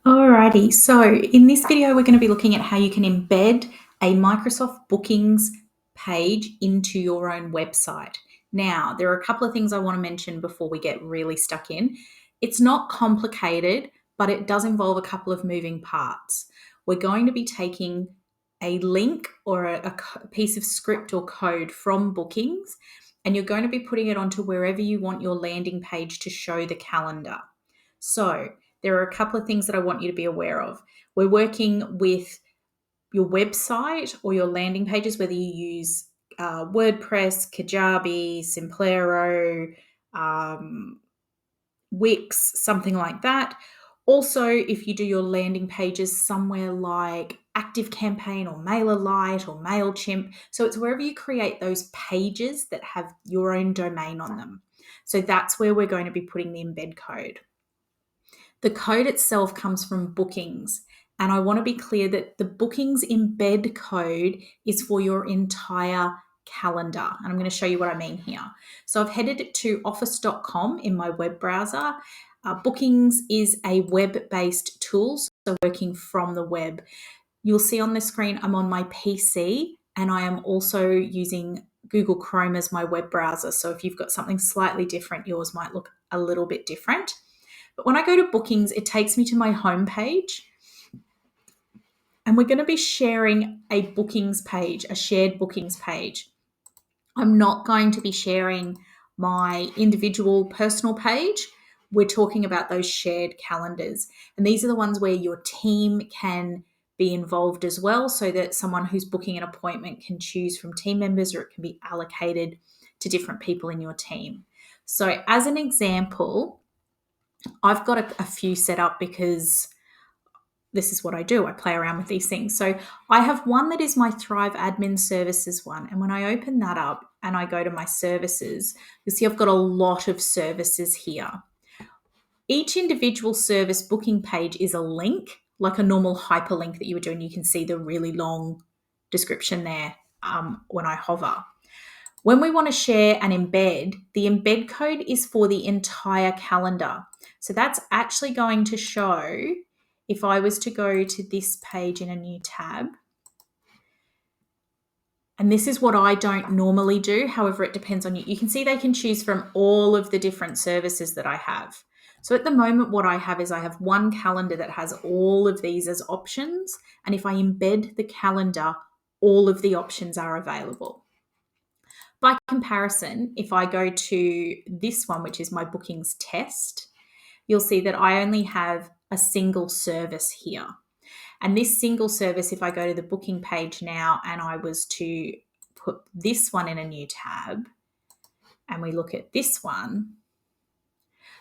Alrighty, so in this video, we're going to be looking at how you can embed a Microsoft Bookings page into your own website. Now, there are a couple of things I want to mention before we get really stuck in. It's not complicated, but it does involve a couple of moving parts. We're going to be taking a link or a piece of script or code from Bookings, and you're going to be putting it onto wherever you want your landing page to show the calendar. So, there are a couple of things that I want you to be aware of. We're working with your website or your landing pages, whether you use WordPress, Kajabi, Simplero, Wix, something like that. Also, if you do your landing pages somewhere like ActiveCampaign or MailerLite or MailChimp, so it's wherever you create those pages that have your own domain on them. So that's where we're going to be putting the embed code. The code itself comes from Bookings, and I want to be clear that the Bookings embed code is for your entire calendar. And I'm going to show you what I mean here. So I've headed to office.com in my web browser. Bookings is a web-based tool, so working from the web. You'll see on the screen I'm on my PC, and I am also using Google Chrome as my web browser. So if you've got something slightly different, yours might look a little bit different. But when I go to Bookings, it takes me to my homepage, and we're going to be sharing a Bookings page, a shared Bookings page. I'm not going to be sharing my individual personal page. We're talking about those shared calendars. And these are the ones where your team can be involved as well, so that someone who's booking an appointment can choose from team members, or it can be allocated to different people in your team. So as an example, I've got a few set up because this is what I do. I play around with these things. So I have one that is my Thrive Admin Services one. And when I open that up and I go to my services, you'll see I've got a lot of services here. Each individual service booking page is a link, like a normal hyperlink that you would do, and you can see the really long description there when I hover. When we want to share an embed, the embed code is for the entire calendar. So that's actually going to show, if I was to go to this page in a new tab, and this is what I don't normally do, however, it depends on you. You can see they can choose from all of the different services that I have. So at the moment, what I have is I have one calendar that has all of these as options. And if I embed the calendar, all of the options are available. By comparison, if I go to this one, which is my bookings test, you'll see that I only have a single service here. And this single service, if I go to the booking page now and I was to put this one in a new tab and we look at this one,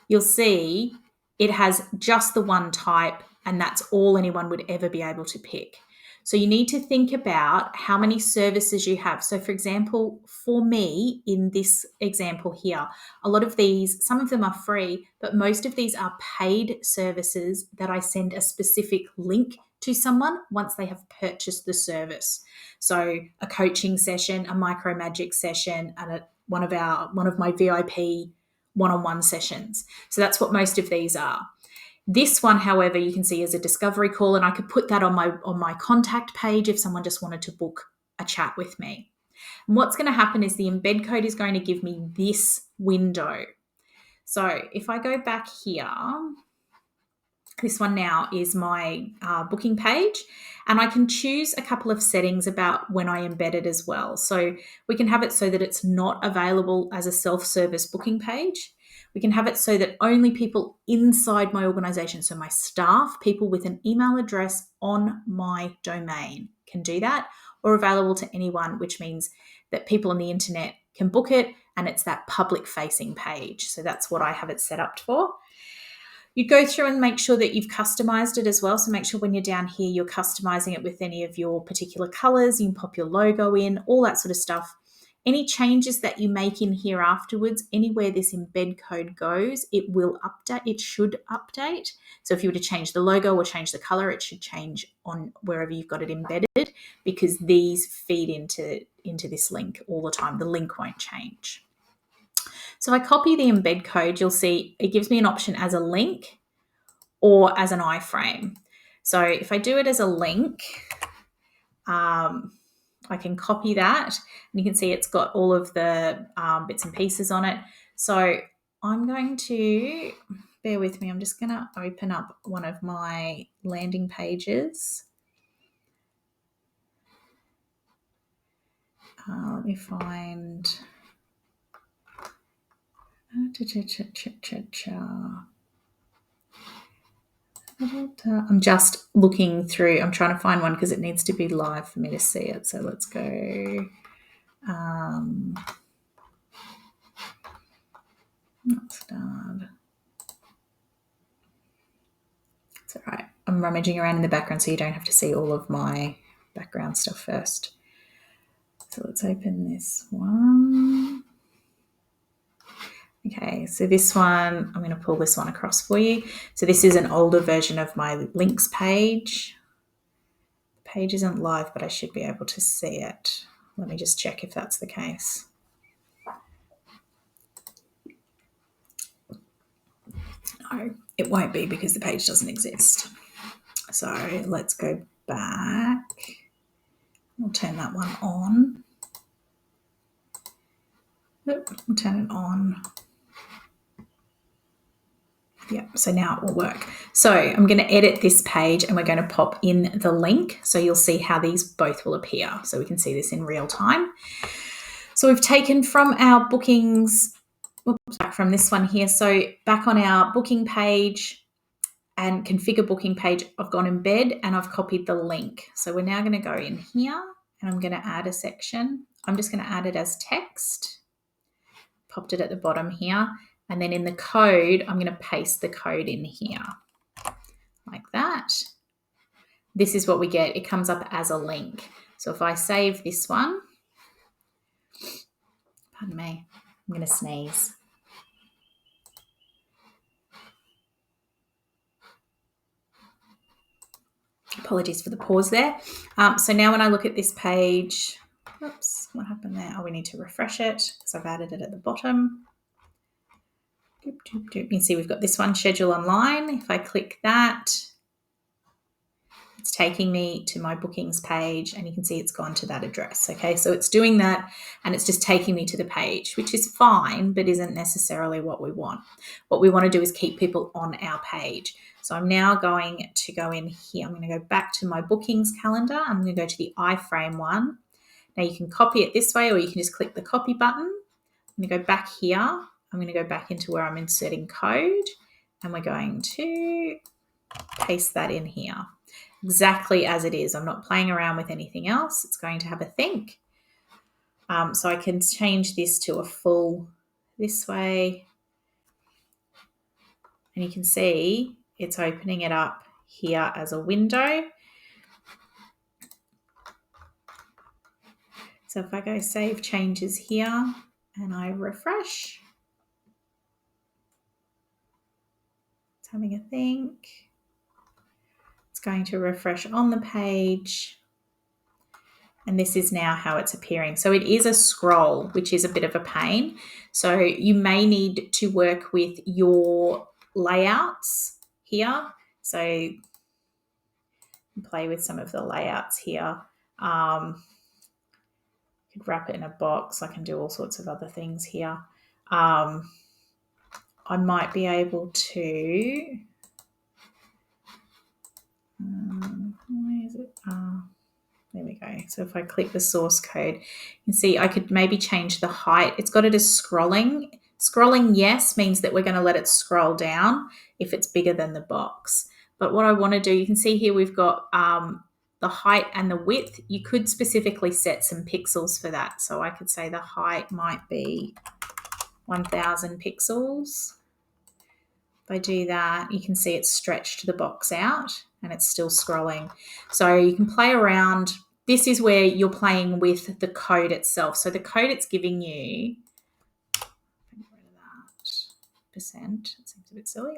you'll see it has just the one type, and that's all anyone would ever be able to pick. So you need to think about how many services you have. So for example, for me in this example here, a lot of these, some of them are free, but most of these are paid services that I send a specific link to someone once they have purchased the service. So a coaching session, a micro magic session, and one of my VIP one-on-one sessions. So that's what most of these are. This one, however, you can see is a discovery call, and I could put that on my contact page if someone just wanted to book a chat with me. And what's going to happen is the embed code is going to give me this window. So if I go back here, this one now is my booking page, and I can choose a couple of settings about when I embed it as well. So we can have it so that it's not available as a self-service booking page. We can have it so that only people inside my organization, so my staff, people with an email address on my domain can do that, or available to anyone, which means that people on the internet can book it, and it's that public-facing page. So that's what I have it set up for. You go through and make sure that you've customized it as well. So make sure when you're down here, you're customizing it with any of your particular colors. You can pop your logo in, all that sort of stuff. Any changes that you make in here afterwards, anywhere this embed code goes, it will update. It should update. So if you were to change the logo or change the color, it should change on wherever you've got it embedded, because these feed into this link all the time. The link won't change. So I copy the embed code. You'll see it gives me an option as a link or as an iframe. So if I do it as a link, I can copy that, and you can see it's got all of the bits and pieces on it. So I'm going to, bear with me, I'm just going to open up one of my landing pages. Let me find. I'm just looking through. I'm trying to find one because it needs to be live for me to see it. So let's go. Not start. It's all right. I'm rummaging around in the background so you don't have to see all of my background stuff first. So let's open this one. Okay, so this one, I'm going to pull this one across for you. So this is an older version of my links page. The page isn't live, but I should be able to see it. Let me just check if that's the case. No, it won't be because the page doesn't exist. So let's go back. We'll turn that one on. We'll turn it on. Yeah, so now it will work. So I'm going to edit this page and we're going to pop in the link. So you'll see how these both will appear. So we can see this in real time. So we've taken from our bookings, back from this one here. So back on our booking page and configure booking page, I've gone embed and I've copied the link. So we're now going to go in here and I'm going to add a section. I'm just going to add it as text. Popped it at the bottom here. And then in the code, I'm going to paste the code in here like that. This is what we get. It comes up as a link. So if I save this one, pardon me, I'm going to sneeze. Apologies for the pause there. So now when I look at this page, oops, what happened there? Oh, we need to refresh it because I've added it at the bottom. You can see we've got this one, schedule online. If I click that, it's taking me to my bookings page and you can see it's gone to that address. Okay, so it's doing that and it's just taking me to the page, which is fine, but isn't necessarily what we want. What we want to do is keep people on our page. So I'm now going to go in here. I'm going to go back to my bookings calendar. I'm going to go to the iframe one. Now you can copy it this way or you can just click the copy button. I'm going to go back here. I'm going to go back into where I'm inserting code and we're going to paste that in here exactly as it is. I'm not playing around with anything else. It's going to have a think. So I can change this to a full this way. And you can see it's opening it up here as a window. So if I go save changes here and I refresh, it's having a think. It's going to refresh on the page. And this is now how it's appearing. So it is a scroll, which is a bit of a pain. So you may need to work with your layouts here. So play with some of the layouts here. You could wrap it in a box. I can do all sorts of other things here. I might be able to, where is it? There we go. So if I click the source code, you can see I could maybe change the height. It's got it as scrolling. Scrolling, yes, means that we're going to let it scroll down if it's bigger than the box. But what I want to do, you can see here we've got the height and the width. You could specifically set some pixels for that. So I could say the height might be 1000 pixels. If I do that, you can see it's stretched the box out and it's still scrolling. So you can play around. This is where you're playing with the code itself. So the code it's giving you, get rid of that percent, it seems a bit silly.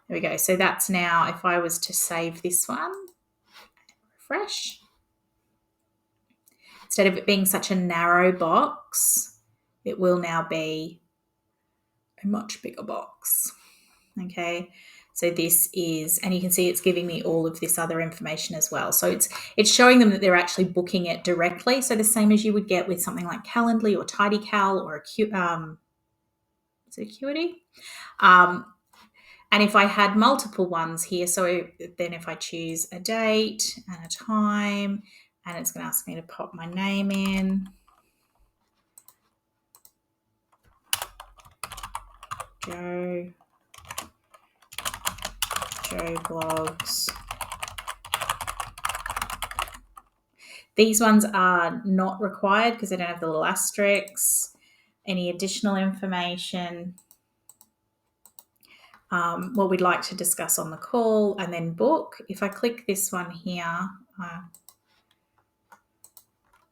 There we go. So that's now, if I was to save this one, refresh, instead of it being such a narrow box, it will now be a much bigger box. Okay, So this is, and you can see it's giving me all of this other information as well. So it's showing them that they're actually booking it directly. So the same as you would get with something like Calendly or TidyCal or is it Acuity? And if I had multiple ones here, so then if I choose a date and a time, and it's going to ask me to pop my name in, Joe Blogs. These ones are not required because they don't have the little asterisks. Any additional information, what we'd like to discuss on the call, and then book. If I click this one here,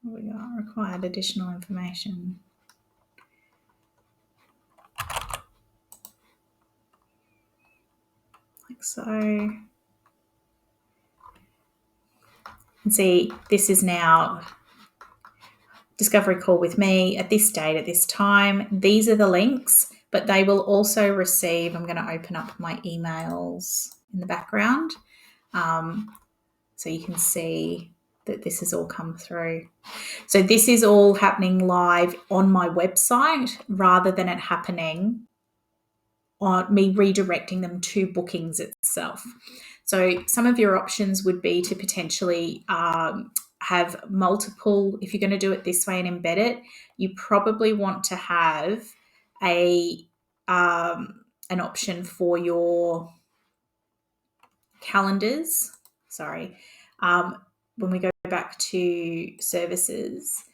we got required additional information. Like so. And see, this is now discovery call with me at this date, at this time. These are the links, but they will also receive, I'm going to open up my emails in the background so you can see that this has all come through. So this is all happening live on my website rather than it happening on me redirecting them to bookings itself. So some of your options would be to potentially have multiple, if you're going to do it this way and embed it, you probably want to have an option for your calendars. When we go back to services,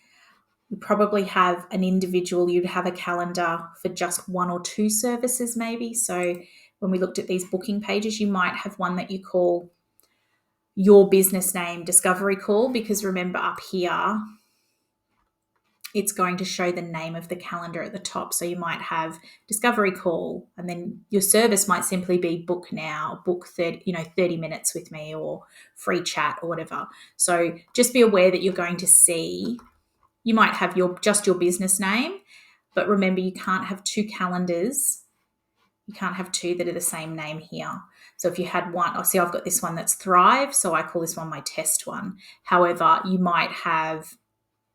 you probably have an individual, you'd have a calendar for just one or two services maybe. So when we looked at these booking pages, you might have one that you call your business name discovery call, because remember up here, it's going to show the name of the calendar at the top. So you might have discovery call, and then your service might simply be book now, book 30 minutes with me, or free chat or whatever. So just be aware that you're going to see, you might have just your business name, but remember you can't have two calendars. You can't have two that are the same name here. So if you had one, see I've got this one that's Thrive, so I call this one my test one. However, you might have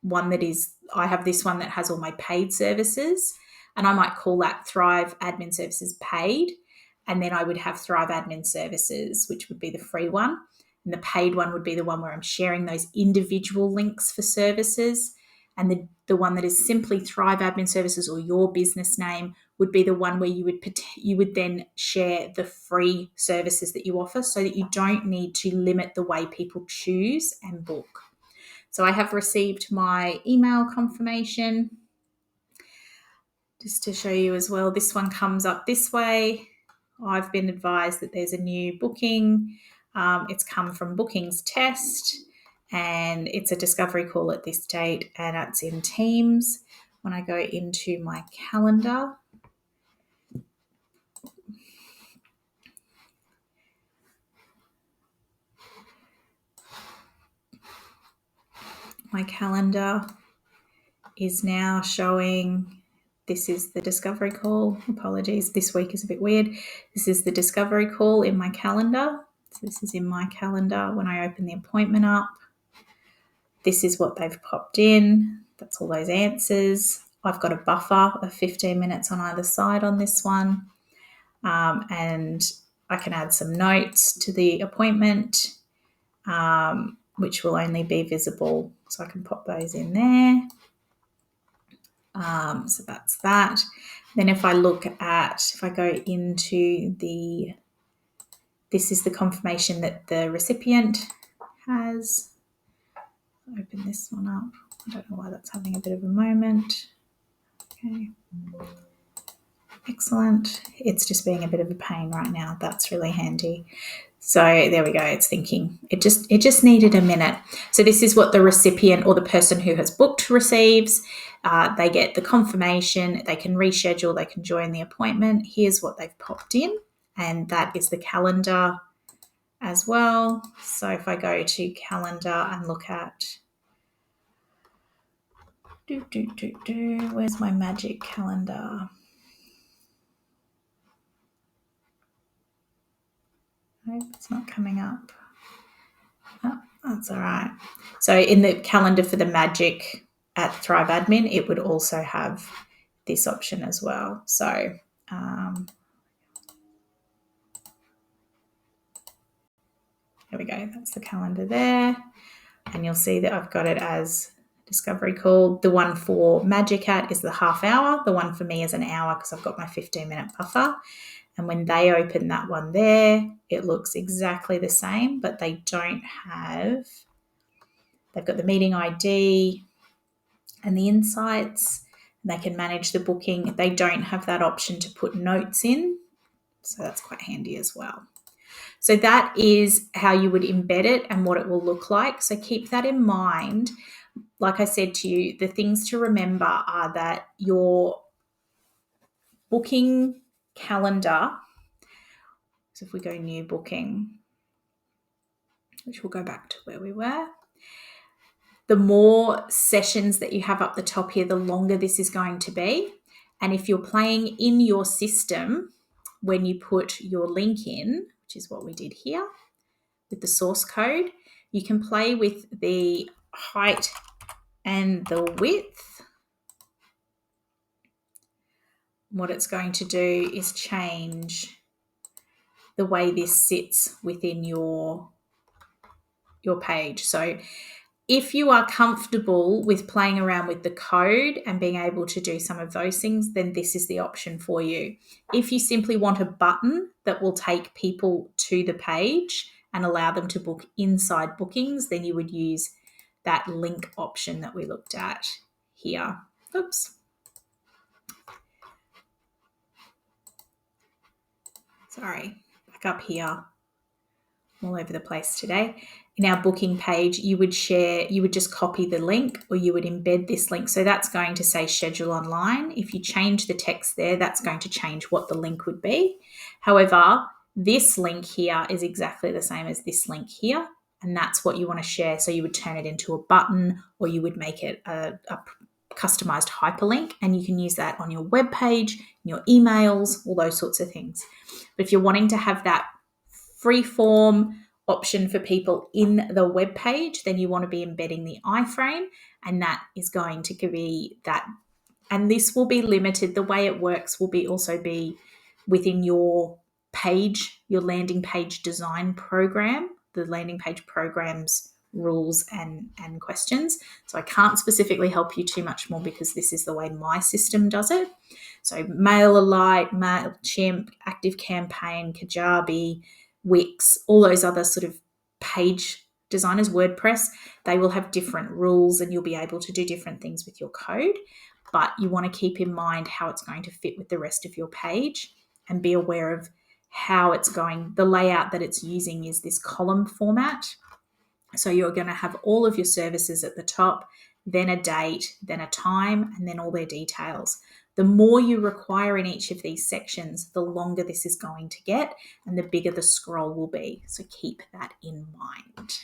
one that is, I have this one that has all my paid services, and I might call that Thrive Admin Services Paid. And then I would have Thrive Admin Services, which would be the free one. And the paid one would be the one where I'm sharing those individual links for services. And the one that is simply Thrive Admin Services or your business name would be the one where you would then share the free services that you offer, so that you don't need to limit the way people choose and book. So I have received my email confirmation. Just to show you as well, this one comes up this way. I've been advised that there's a new booking. It's come from Bookings Test, and it's a discovery call at this date, and it's in Teams. When I go into my calendar, my calendar is now showing, this is the discovery call. Apologies, this week is a bit weird. This is the discovery call in my calendar. So this is in my calendar when I open the appointment up. This is what they've popped in. That's all those answers. I've got a buffer of 15 minutes on either side on this one. And I can add some notes to the appointment, which will only be visible. So I can pop those in there. So that's that. Then if I go into this is the confirmation that the recipient has. Open this one up. I don't know why that's having a bit of a moment. Okay. Excellent. It's just being a bit of a pain right now. That's really handy. So there we go. It's thinking. It just needed a minute. So this is what the recipient or the person who has booked receives. They get the confirmation. They can reschedule. They can join the appointment. Here's what they've popped in, and that is the calendar as well. So if I go to calendar and look at where's my magic calendar? Nope, it's not coming up. Oh, that's all right. So in the calendar for the Magic at Thrive Admin, it would also have this option as well. So there we go. That's the calendar there. And you'll see that I've got it as discovery call. The one for Magic Hat is the half hour. The one for me is an hour because I've got my 15-minute buffer. And when they open that one there, it looks exactly the same, but they don't have, they've got the meeting ID and the insights, and they can manage the booking. They don't have that option to put notes in, so that's quite handy as well. So that is how you would embed it and what it will look like. So keep that in mind. Like I said to you, the things to remember are that your booking calendar, so if we go new booking, which we'll go back to where we were, the more sessions that you have up the top here, the longer this is going to be. And if you're playing in your system, when you put your link in, which is what we did here with the source code, you can play with the height and the width. What it's going to do is change the way this sits within your page. So if you are comfortable with playing around with the code and being able to do some of those things, then this is the option for you. If you simply want a button that will take people to the page and allow them to book inside bookings, then you would use that link option that we looked at here. Oops. Sorry, back up here. All over the place today. In our booking page, you would just copy the link or you would embed this link. So that's going to say schedule online. If you change the text there, that's going to change what the link would be. However, this link here is exactly the same as this link here, and that's what you want to share. So you would turn it into a button or you would make it a customized hyperlink, and you can use that on your web page, in your emails, all those sorts of things. But if you're wanting to have that free form option for people in the web page, then you want to be embedding the iframe, and that is going to be that. And this will be limited. The way it works will be also be within your page, your landing page design program, the landing page programs rules and questions. So I can't specifically help you too much more because this is the way my system does it. So MailerLite, MailChimp, ActiveCampaign, Kajabi, Wix, all those other sort of page designers, WordPress, they will have different rules and you'll be able to do different things with your code. But you want to keep in mind how it's going to fit with the rest of your page and be aware of how it's going. The layout that it's using is this column format. So you're going to have all of your services at the top, then a date, then a time, and then all their details. The more you require in each of these sections, the longer this is going to get and the bigger the scroll will be. So keep that in mind.